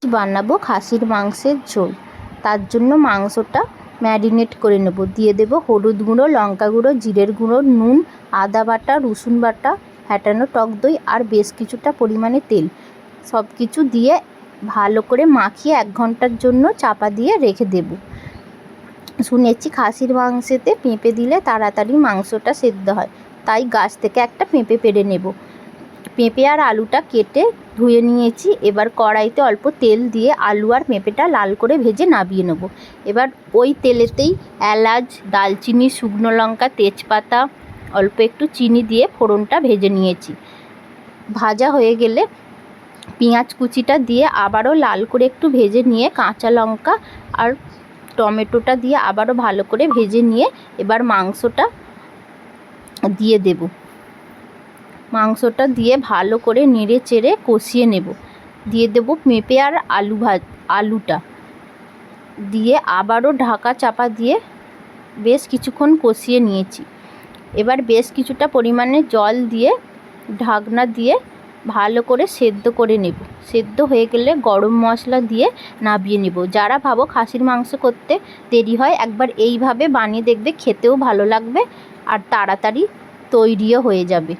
বানাবো খাসির মাংসের ঝোল। তার জন্য মাংসটা ম্যারিনেট করে নেব। দিয়ে দেব হলুদ গুঁড়ো, লঙ্কা গুঁড়ো, জিরের গুঁড়ো, নুন, আদা বাটা, রসুন বাটা, ফ্যাটানো টক দই আর বেশ কিছুটা পরিমাণে তেল। সব কিছু দিয়ে ভালো করে মাখিয়ে 1 ঘন্টার জন্য চাপা দিয়ে রেখে দেব। শুনেছি খাসির মাংসেতে পেঁপে দিলে তাড়াতাড়ি মাংসটা সেদ্ধ হয়, তাই গাছ থেকে একটা পেঁপে পেড়ে নেব। পেঁপে আর আলুটা কেটে ধুয়ে নিয়েছি। এবার কড়াইতে অল্প তেল দিয়ে আলু আর পেঁপেটা লাল করে ভেজে নামিয়ে নেব। এবার ওই তেলেতেই এলাচ, দালচিনি, শুকনো লঙ্কা, তেজপাতা, অল্প একটু চিনি দিয়ে ফোড়নটা ভেজে নিয়েছি। ভাজা হয়ে গেলে পেঁয়াজ কুচিটা দিয়ে আবারও লাল করে একটু ভেজে নিয়ে কাঁচা লঙ্কা আর টমেটোটা দিয়ে আবারও ভালো করে ভেজে নিয়ে এবার মাংসটা দিয়ে দেব। মাংসটা দিয়ে ভালো করে নেড়ে চেড়ে কষিয়ে নেব। দিয়ে দেব পেঁপে আর আলুটা দিয়ে আবারও ঢাকা চাপা দিয়ে বেশ কিছুক্ষণ কষিয়ে নিয়েছি। এবার বেশ কিছুটা পরিমাণে জল দিয়ে ঢাকনা দিয়ে ভালো করে সেদ্ধ করে নেব। সেদ্ধ হয়ে গেলে গরম মশলা দিয়ে নামিয়ে নেব। যারা ভাবো খাসির মাংস করতে দেরি হয়, একবার এইভাবে বানিয়ে দেখবে, খেতেও ভালো লাগবে আর তাড়াতাড়ি তৈরিও হয়ে যাবে।